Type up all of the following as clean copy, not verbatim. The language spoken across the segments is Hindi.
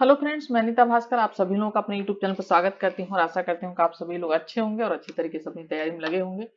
हेलो फ्रेंड्स, मैं नीता भास्कर आप सभी लोगों का अपने यूट्यूब चैनल पर स्वागत करती हूँ और आशा करती हूँ कि आप सभी लोग अच्छे होंगे और अच्छी तरीके से अपनी तैयारी में लगे होंगे।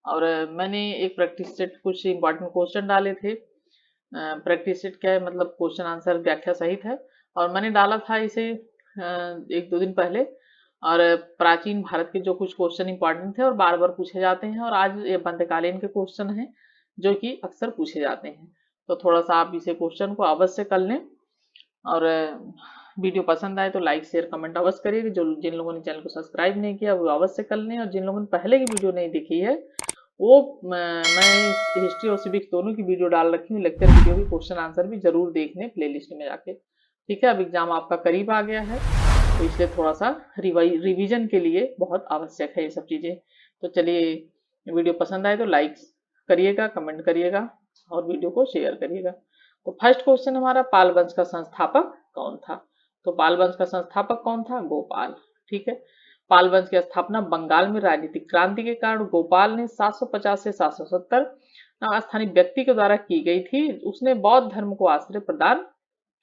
और मैंने एक प्रैक्टिस सेट कुछ इंपॉर्टेंट क्वेश्चन डाले थे। प्रैक्टिस सेट क्या है, मतलब क्वेश्चन आंसर व्याख्या सहित है। और मैंने डाला था इसे एक दो दिन पहले। और प्राचीन भारत के जो कुछ क्वेश्चन इंपॉर्टेंट थे और बार बार पूछे जाते हैं, और आज ये मध्यकालीन के क्वेश्चन हैं जो कि अक्सर पूछे जाते हैं। तो थोड़ा सा आप इसे क्वेश्चन को अवश्य कर लें। और वीडियो पसंद आए तो लाइक शेयर कमेंट अवश्य करिए। जो जिन लोगों ने चैनल को सब्सक्राइब नहीं किया वो अवश्य कर लें, और जिन लोगों ने पहले की वीडियो नहीं देखी है वो मैं हिस्ट्री और सिविक्स दोनों की वीडियो डाल रखी हूँ, लेक्चर वीडियो भी, क्वेश्चन आंसर भी जरूर देख लें प्लेलिस्ट में जाके। ठीक है, अब एग्जाम आपका करीब आ गया है तो इसलिए थोड़ा सा रिवीजन के लिए बहुत आवश्यक है ये सब चीजें। तो चलिए, वीडियो पसंद आए तो लाइक करिएगा, कमेंट करिएगा और वीडियो को शेयर करिएगा। तो फर्स्ट क्वेश्चन हमारा, पाल वंश का संस्थापक कौन था? तो पाल वंश का संस्थापक कौन था? गोपाल। ठीक है, पाल वंश की स्थापना बंगाल में राजनीतिक क्रांति के कारण गोपाल ने 750 से 770 स्थानीय व्यक्ति के द्वारा की गई थी। उसने बौद्ध धर्म को आश्रय प्रदान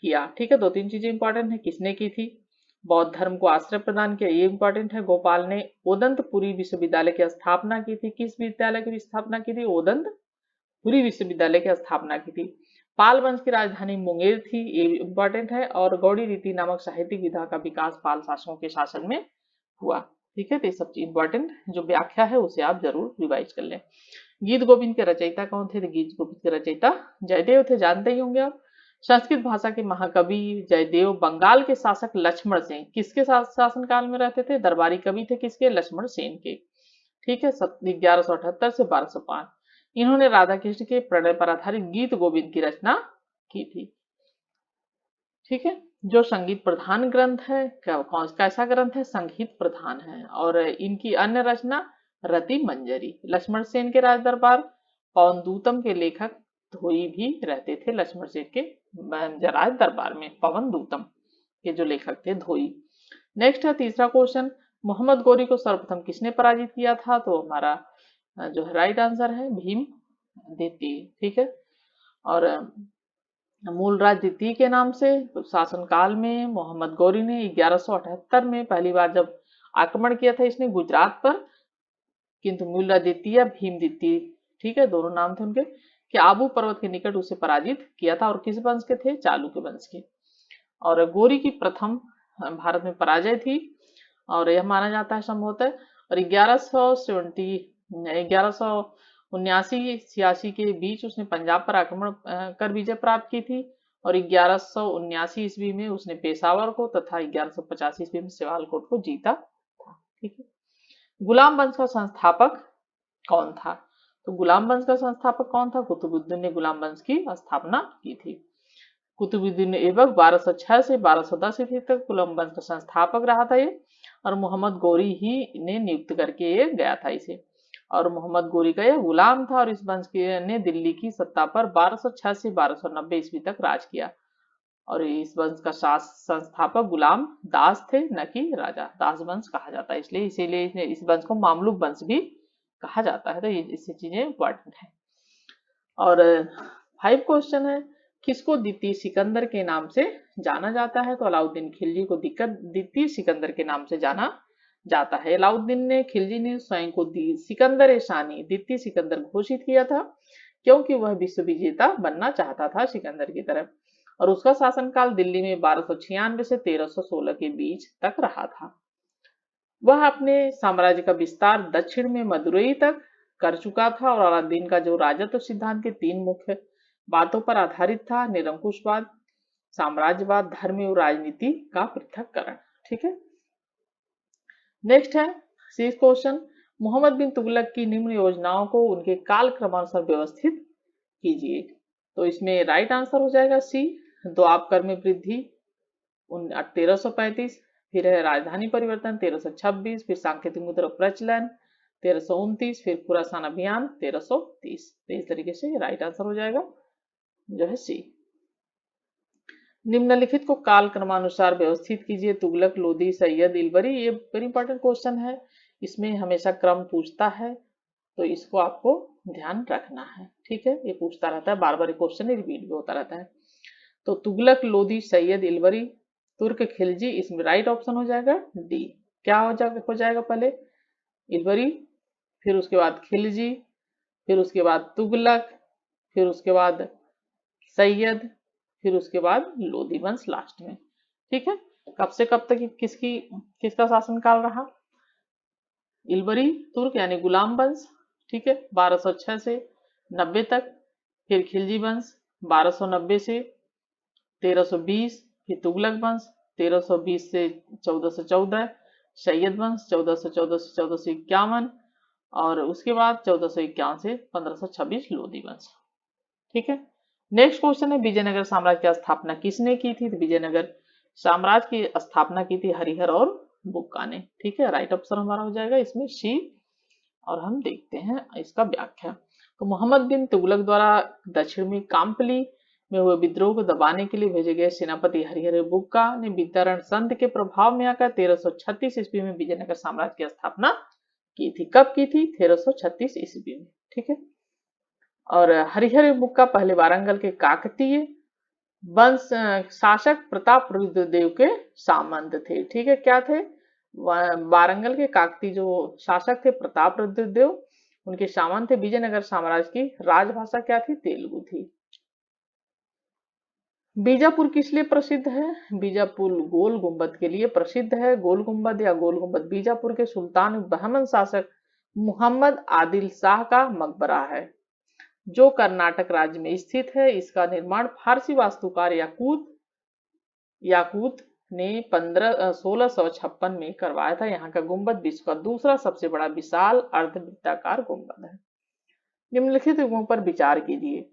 किया। ठीक है, दो तीन चीजें इंपॉर्टेंट है, किसने की थी? बौद्ध धर्म को आश्रय प्रदान किया, ये इंपॉर्टेंट है। गोपाल ने ओदंतपुरी विश्वविद्यालय की स्थापना की थी। किस विद्यालय की स्थापना की थी? ओदंतपुरी विश्वविद्यालय की स्थापना की थी। पाल वंश की राजधानी मुंगेर थी, ये इंपॉर्टेंट है। और गौड़ी रीति नामक साहित्यिक विधा का विकास पाल शासकों के शासन में हुआ। ठीक है, तो ये सब इंपॉर्टेंट जो व्याख्या है उसे आप जरूर रिवाइज कर लें। गीत गोविंद के रचयिता कौन थे? गीत गोविंद के रचयिता जयदेव थे, जानते ही होंगे आप। संस्कृत भाषा के महाकवि जयदेव बंगाल के शासक लक्ष्मण सेन किसके शासन काल में रहते थे? दरबारी कवि थे किसके? लक्ष्मण सेन के। ठीक है, 1178 से 1205 इन्होंने राधा कृष्ण के प्रणय पर आधारित गीत गोविंद की रचना की थी। ठीक है, जो संगीत प्रधान ग्रंथ है, कैसा ग्रंथ है? संगीत प्रधान है। और इनकी अन्य रचना रति मंजरी। लक्ष्मण सेन के राज दरबार पवनदूतम के लेखक धोई भी रहते थे लक्ष्मण सेन के राज दरबार में। पवनदूतम के जो लेखक थे धोई। नेक्स्ट है तीसरा क्वेश्चन, मोहम्मद गौरी को सर्वप्रथम किसने पराजित किया था? तो हमारा जो है राइट आंसर है भीम द्वितीय। ठीक है, और मूलराज द्वितीय के नाम से शासनकाल में मोहम्मद गौरी ने 1178 में पहली बार जब आक्रमण किया था इसने गुजरात पर, किंतु मूलराज द्वितीय भीम द्वितीय, ठीक है, दोनों नाम थे उनके, कि आबू पर्वत के निकट उसे पराजित किया था। और किस वंश के थे? चालुक्य वंश के। और गौरी की प्रथम भारत में पराजय थी, और यह माना जाता है संभवतः। और 1179-86 के बीच उसने पंजाब पर आक्रमण कर विजय प्राप्त की थी। और 1179 ईस्वी में उसने पेशावर को तथा 1185 ईस्वी में सिवालकोट को जीता था। ठीक है, गुलाम वंश का संस्थापक कौन था? तो गुलाम वंश का संस्थापक कौन था? कुतुबुद्दीन ने गुलाम वंश की स्थापना की थी। कुतुबुद्दीन ऐबक 1206 से 1210 ईस्वी तक गुलाम वंश का संस्थापक रहा था ये, और मोहम्मद गौरी ही ने नियुक्त करके ये गया था इसे। और मोहम्मद गौरी का यह गुलाम था, और इस वंश के ने दिल्ली की सत्ता पर 1206 से 1290 ईस्वी तक राज किया। और इस वंश का संस्थापक गुलाम दास थे, न कि राजा। दास वंश कहा जाता है इसलिए, इसीलिए इस वंश को मामलुक वंश भी कहा जाता है। तो ये इससे चीजें इंपॉर्टेंट है। और 5 क्वेश्चन है, किसको द्वितीय सिकंदर के नाम से जाना जाता है? तो अलाउद्दीन खिलजी को द्वितीय सिकंदर के नाम से जाना जाता है। अलाउद्दीन खिलजी ने स्वयं को सिकंदर शानी द्वितीय सिकंदर घोषित किया था, क्योंकि वह विश्व विजेता बनना चाहता था सिकंदर की तरफ। और उसका शासनकाल दिल्ली में 1296 से 1316 के बीच तक रहा था। वह अपने साम्राज्य का विस्तार दक्षिण में मदुरई तक कर चुका था, और अलाउद्दीन का जो राजत्व सिद्धांत के 3 मुख्य बातों पर आधारित था: निरंकुशवाद, साम्राज्यवाद, धर्म और राजनीति का पृथक्करण। ठीक है, नेक्स्ट है 6 क्वेश्चन, मोहम्मद बिन तुगलक की निम्न योजनाओं को उनके काल क्रमानुसार व्यवस्थित कीजिए। तो इसमें राइट आंसर हो जाएगा सी, द्वापर में वृद्धि 1335, फिर है राजधानी परिवर्तन 1326, फिर सांकेतिक मुद्रा प्रचलन 1329, फिर खुरासान अभियान 1330। तो इस तरीके से राइट आंसर हो जाएगा जो है सी। निम्नलिखित को काल क्रमानुसार व्यवस्थित कीजिए। तुगलक, लोदी, सैयद, इलबरी, ये वेरी इंपॉर्टेंट क्वेश्चन है, इसमें हमेशा क्रम पूछता है, तो इसको आपको ध्यान रखना है। ठीक है, ये पूछता रहता है बार बार, क्वेश्चन रिपीट भी होता रहता है। तो तुगलक, लोदी, सैयद, इलबरी, तुर्क खिलजी, इसमें राइट ऑप्शन हो जाएगा डी। क्या हो जाएगा पहले इलबरी, फिर उसके बाद खिलजी, फिर उसके बाद तुगलक, फिर उसके बाद सैयद, फिर उसके बाद लोधी वंश लास्ट में। ठीक है, कब से कब तक किसका शासनकाल रहा? इलबरी तुर्क यानी गुलाम वंश, ठीक है, 1206 से 90 तक। फिर खिलजी वंश 1290 से 1320, फिर तुगलक वंश 1320 से 1414, सैयद वंश 1414 से 1451, और उसके बाद 1451 से 1526 लोधी वंश। ठीक है, नेक्स्ट क्वेश्चन है विजयनगर साम्राज्य की स्थापना किसने की थी? तो विजयनगर साम्राज्य की स्थापना की थी हरिहर और बुक्का ने। ठीक है, राइट ऑप्शन हमारा हो जाएगा इसमें सी। और हम देखते हैं इसका व्याख्या। तो मोहम्मद बिन तुगलक द्वारा दक्षिण में काम्पली में हुए विद्रोह को दबाने के लिए भेजे गए सेनापति हरिहर बुक्का ने वितरण संधि के प्रभाव में आकर 1336 ईस्वी में विजयनगर साम्राज्य की स्थापना की थी। कब की थी? 1336 ईस्वी में। ठीक है, और हरिहर बुक्का पहले वारंगल के काकतीय वंश शासक प्रताप रुद्रदेव के सामंत थे। ठीक है, क्या थे? वारंगल के काकतीय जो शासक थे प्रताप रुद्रदेव, उनके सामंत थे। विजयनगर साम्राज्य की राजभाषा क्या थी? तेलुगु थी। बीजापुर किस लिए प्रसिद्ध है? बीजापुर गोल गुंबद के लिए प्रसिद्ध है। गोल गुंबद या गोल गुंबद बीजापुर के सुल्तान बहमन शासक मोहम्मद आदिल शाह का मकबरा है, जो कर्नाटक राज्य में स्थित है। इसका निर्माण फारसी वास्तुकार याकूत ने 1656 में करवाया था। यहाँ का गुंबद विश्व का दूसरा सबसे बड़ा विशाल अर्धवृत्ताकार गुंबद है। निम्नलिखित युगों पर विचार कीजिए।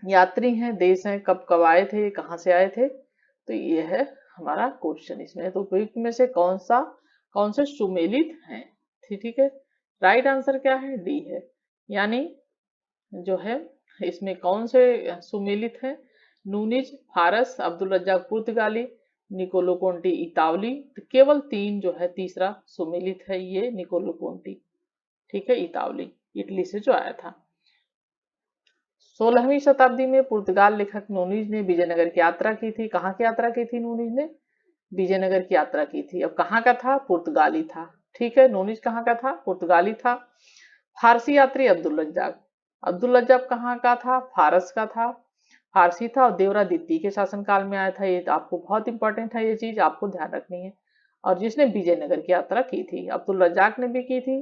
यात्री हैं, देश हैं, कब कब आए थे, कहाँ से आए थे? तो ये है हमारा क्वेश्चन इसमें। तो उपयुक्त में से कौन से सुमेलित हैं? ठीक है, राइट आंसर क्या है? डी है। यानी जो है इसमें कौन से सुमेलित हैं? नूनिज फारस, अब्दुल रज्जाक पुर्तगाली, निकोलो कोंटी इतावली। तो केवल 3 जो है तीसरा सुमेलित है ये निकोलो कोंटी। ठीक है, इतावली इटली से जो आया था। 16वीं शताब्दी में पुर्तगाल लेखक नूनिज ने विजयनगर की यात्रा की थी। कहाँ की यात्रा की थी नूनिज ने? विजयनगर की यात्रा की थी। अब कहाँ का था? पुर्तगाली था। ठीक है, नूनिज कहाँ का था? पुर्तगाली था। फारसी यात्री अब्दुल रज्जाक कहाँ का था? फारस का था, फारसी था, और देवरा द्वितीय के शासनकाल में आया था। ये आपको बहुत इंपॉर्टेंट है, ये चीज आपको ध्यान रखनी है। और जिसने विजयनगर की यात्रा की थी, अब्दुल रज्जाक ने भी की थी।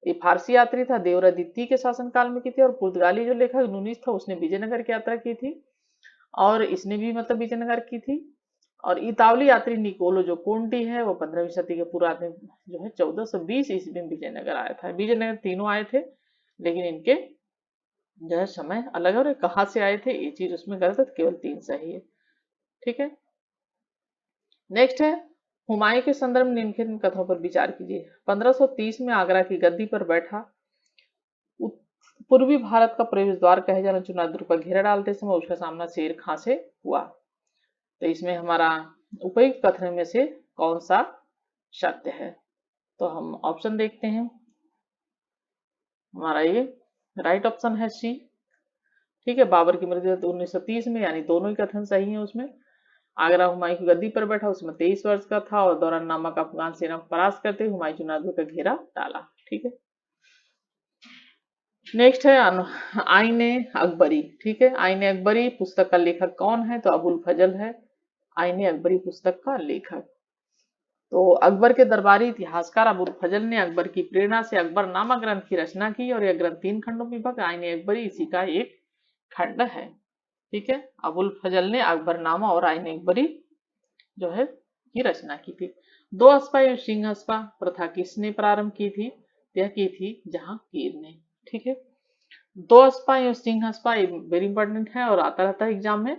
ये फारसी यात्री था, देवरा द्वितीय के शासनकाल में की थी। और पुर्तगाली जो लेखक नूनिज था उसने विजयनगर की यात्रा की थी, और इसने भी मतलब विजयनगर की थी। और इतावली यात्री निकोलो जो कोंटी है वो 15वीं सदी के पूर्वार्ध में जो है 1420 ईस्वी में विजयनगर आया था। विजयनगर तीनों आए थे, लेकिन इनके जो है समय अलग है, और कहाँ से आए थे ये चीज उसमें गलत है, केवल 3 सही है। ठीक है, नेक्स्ट है हुमायूं के संदर्भ में निम्नलिखित कथनों पर विचार कीजिए। 1530 में आगरा की गद्दी पर बैठा पूर्वी भारत का प्रवेश द्वार कहे जाने चुनाव पर घेरा डालते समय उसका सामना शेर खां से हुआ। तो इसमें हमारा उपयुक्त कथन में से कौन सा सत्य है? तो हम ऑप्शन देखते हैं। हमारा ये राइट ऑप्शन है सी। ठीक है, बाबर की मृत्यु 1930 में, यानी दोनों ही कथन सही है। उसमें आगरा हुमायूं की गद्दी पर बैठा, उसमें 23 वर्ष का था, और दौरान नामक अफगान सेना को परास्त करते हुमायूं चुनाव का घेरा डाला। ठीक है, नेक्स्ट है आईने अकबरी। ठीक है, आईने अकबरी पुस्तक का लेखक कौन है? तो अबुल फजल है आईने अकबरी पुस्तक का लेखक। तो अकबर के दरबारी इतिहासकार अबुल फजल ने अकबर की प्रेरणा से अकबरनामा ग्रंथ की रचना की, और यह ग्रंथ 3 खंडों में विभक्त। आईने अकबरी इसी का एक खंड है। ठीक है, अबुल फजल ने अकबरनामा और आईने अकबरी जो है की रचना की थी। 2 अस्पा एवं सिंह अस्पा प्रथा किसने प्रारंभ की थी? यह की थी जहांगीर ने। ठीक है, 2 अस्पा एवं सिंह अस्पा वेरी इंपॉर्टेंट है और आता रहता है एग्जाम में।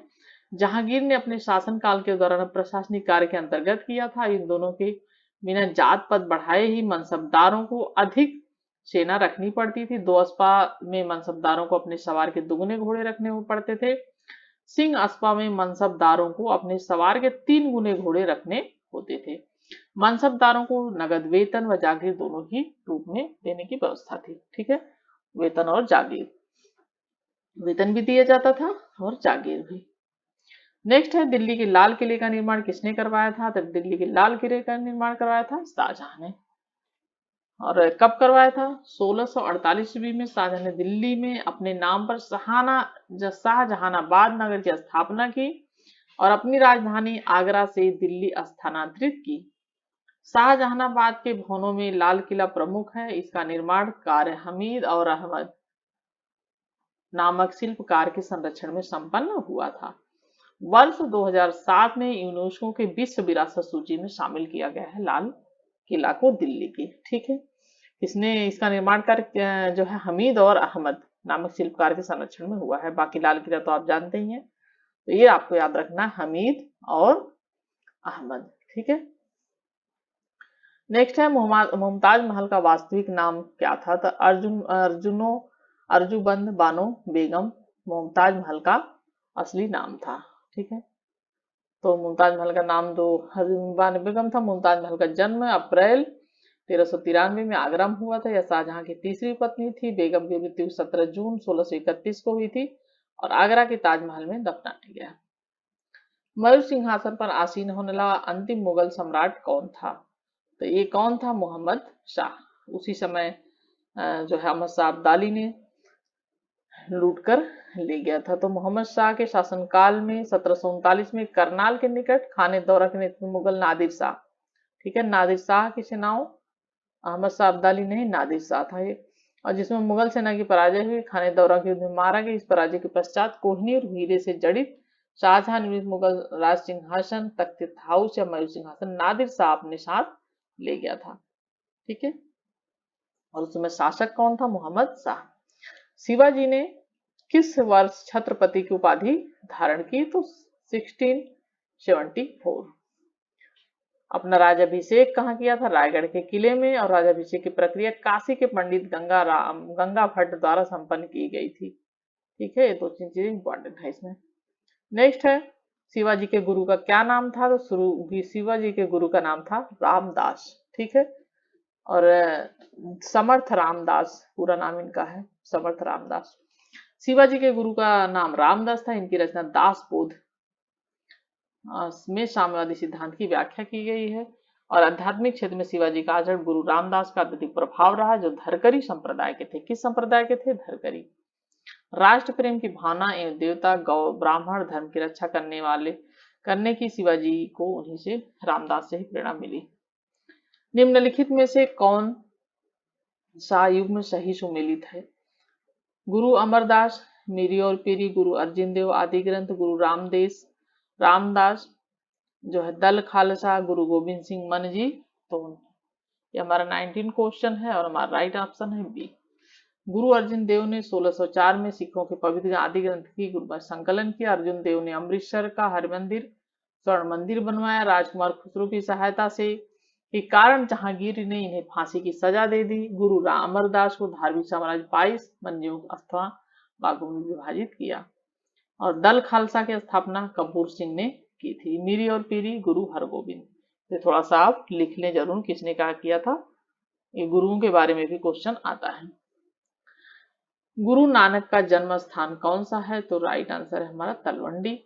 जहांगीर ने अपने शासनकाल के दौरान प्रशासनिक कार्य के अंतर्गत किया था। इन दोनों के बिना जात पद बढ़ाए ही मनसबदारों को अधिक सेना रखनी पड़ती थी। 2 अस्पा में मनसबदारों को अपने सवार के दुगने घोड़े रखने पड़ते थे। सिंह अस्पा में मनसबदारों को अपने सवार के 3 गुने घोड़े रखने होते थे। मनसबदारों को नगद वेतन व जागीर दोनों ही रूप में देने की व्यवस्था थी। ठीक है, वेतन और जागीर, वेतन भी दिया जाता था और जागीर भी। नेक्स्ट है दिल्ली के लाल किले का निर्माण किसने करवाया था? तो दिल्ली के लाल किले का निर्माण करवाया था शाहजहां ने। और कब करवाया था? 1648 ईस्वी में शाहजहां ने दिल्ली में अपने नाम पर शाहजहानाबाद नगर की स्थापना की और अपनी राजधानी आगरा से दिल्ली स्थानांतरित की। शाहजहानाबाद के भवनों में लाल किला प्रमुख है। इसका निर्माण कार्य हमीद और अहमद नामक शिल्पकार के संरक्षण में संपन्न हुआ था। वर्ष 2007 में यूनेस्को के विश्व विरासत सूची में शामिल किया गया है लाल किला को दिल्ली की। ठीक है, इसने इसका निर्माण कार्य जो है हमीद और अहमद नामक शिल्पकार के संरक्षण में हुआ है। बाकी लाल किला तो आप जानते ही हैं, तो ये आपको याद रखना है, हमीद और अहमद। ठीक है, नेक्स्ट है मुमताज महल का वास्तविक नाम क्या था? तो अर्जुबंद बानो बेगम मुमताज महल का असली नाम था। ठीक है, तो मुमताज महल का नाम जो अर्जुबंद बेगम था। मुमताज महल का जन्म अप्रैल 1393 में आगरा में हुआ था। यह शाहजहां की तीसरी पत्नी थी। बेगम की मृत्यु 17 जून 1631 को हुई थी और आगरा के ताजमहल में दफनाया गया। मयूर सिंहासन पर आसीन होने वाला अंतिम मुगल सम्राट कौन था? तो ये कौन था? मोहम्मद शाह। उसी समय जो है अहमद शाह अब्दाली ने लूट कर ले गया था। तो मोहम्मद शाह के शासनकाल में 1739 में करनाल के निकट खाने दौरा के नेतृत्व मुगल नादिर शाह, ठीक है, नादिर शाह की सेनाओं, अहमद शाह अब्दाली नहीं, नादिर शाह था ये, और जिसमें मुगल सेना की पराजय हुई। खाने दौरा के युद्ध में मारा गया। इस पराजय के पश्चात कोहिनी और हीरे से जड़ित शाहजहां निर्मित मुगल राज सिंहासन तख्त हाउस या मयूर सिंहासन नादिर शाह अपने साथ ले गया था। ठीक है, और उसमें शासक कौन था? मोहम्मद शाह। शिवाजी ने किस वर्ष छत्रपति की उपाधि धारण की? तो 1674। अपना राजाभिषेक कहाँ किया था? रायगढ़ के किले में। और राजाभिषेक की प्रक्रिया काशी के पंडित गंगा भट्ट द्वारा संपन्न की गई थी। ठीक है, ये दो तीन चीजें इंपॉर्टेंट है इसमें। नेक्स्ट है शिवाजी के गुरु का क्या नाम था? तो शिवाजी के गुरु का नाम था रामदास। ठीक है, और समर्थ रामदास पूरा नाम इनका है, समर्थ रामदास। शिवाजी के गुरु का नाम रामदास था। इनकी रचना दासबोध में साम्यवादी सिद्धांत की व्याख्या की गई है। और आध्यात्मिक क्षेत्र में शिवाजी का आचरण गुरु रामदास का अत्यधिक प्रभाव रहा, जो धरकरी संप्रदाय के थे। किस संप्रदाय के थे? धरकरी। राष्ट्र प्रेम की भावना एवं देवता गौ ब्राह्मण धर्म की रक्षा करने की शिवाजी को उन्हीं से, रामदास से ही प्रेरणा मिली। निम्नलिखित में से कौन सा युग्म सही सुमेलित है? गुरु अमरदास, मेरी और पीरी, गुरु अर्जुन देव आदि ग्रंथ, गुरु रामदास जो है दल खालसा, गुरु गोविंद सिंह मन जी। तो ये हमारा 19 क्वेश्चन है और हमारा राइट ऑप्शन है बी। गुरु अर्जुन देव ने 1604 में सिखों के पवित्र आदि ग्रंथ की संकलन किया। अर्जुन देव ने अमृतसर का हरमंदिर स्वर्ण मंदिर बनवाया। राजकुमार खुसरो की सहायता से के कारण जहांगीर ने इन्हें फांसी की सजा दे दी। गुरु अमरदास को धार्मिक साम्राज्य 22 मंजिलों अथवा भागों में विभाजित किया। और दल खालसा की स्थापना कपूर सिंह ने की थी। मीरी और पीरी, गुरु हरगोविंद। तो थोड़ा सा आप लिख लें जरूर किसने कहा किया था, ये गुरुओं के बारे में भी क्वेश्चन आता है। गुरु नानक का जन्म स्थान कौन सा है? तो राइट आंसर है हमारा तलवंडी।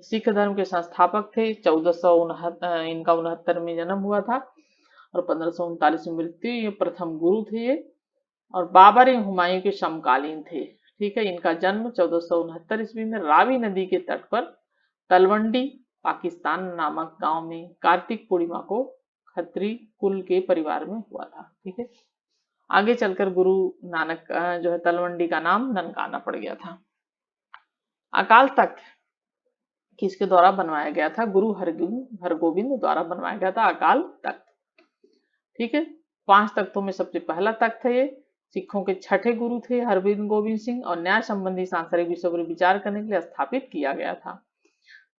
सिख धर्म के संस्थापक थे। 1469 इनका 69 में जन्म हुआ था और 1539 में मृत्यु। ये प्रथम गुरु थे ये, और बाबर एवं हुमायूं के समकालीन थे। ठीक है, इनका जन्म 1469 ईस्वी में रावी नदी के तट पर तलवंडी पाकिस्तान नामक गांव में कार्तिक पूर्णिमा को खत्री कुल के परिवार में हुआ था। ठीक है, आगे चलकर गुरु नानक जो है तलवंडी का नाम ननकाना पड़ गया था। अकाल तख्त किसके द्वारा बनवाया गया था? गुरु हरगोविंद द्वारा बनवाया गया था अकाल तख्त। ठीक है, 5 तख्तों में सबसे पहला तख्त है ये। सिखों के छठे गुरु थे हरगोविंद गोविंद सिंह, और न्याय संबंधी सांसारिक विषयों पर विचार करने के लिए स्थापित किया गया था।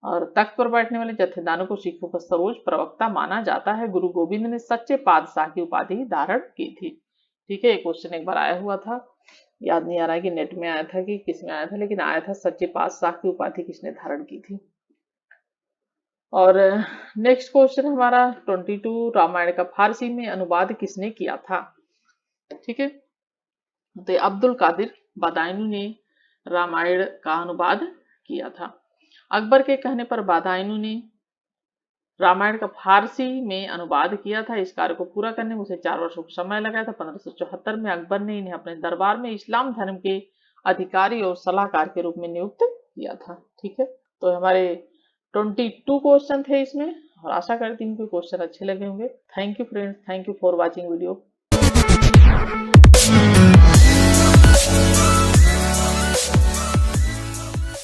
और तख्त पर बैठने वाले जत्थेदारों को सिखों का सर्वोच्च प्रवक्ता माना जाता है। गुरु गोविंद ने सच्चे पातशाह की उपाधि धारण की थी। ठीक है, ये क्वेश्चन एक बार आया हुआ था, याद नहीं आ रहा है कि नेट में आया था कि किस में आया था, लेकिन आया था सच्चे पातशाह की उपाधि किसने धारण की थी। और नेक्स्ट क्वेश्चन हमारा 22, रामायण का फारसी में अनुवाद किसने किया था? ठीक है, तो अब्दुल कादिर बदायूनी ने रामायण का अनुवाद किया था। अकबर के कहने पर बदायूं ने रामायण का फारसी में अनुवाद किया था। इस कार्य को पूरा करने में उसे 4 वर्षों का समय लगा था। 1574 में अकबर ने इन्हें अपने दरबार में इस्लाम धर्म के अधिकारी और सलाहकार के रूप में नियुक्त किया था। ठीक है, तो हमारे 22 क्वेश्चन थे इसमें, और आशा करती हूँ कि क्वेश्चन अच्छे लगे होंगे। Thank you friends, thank you for watching video.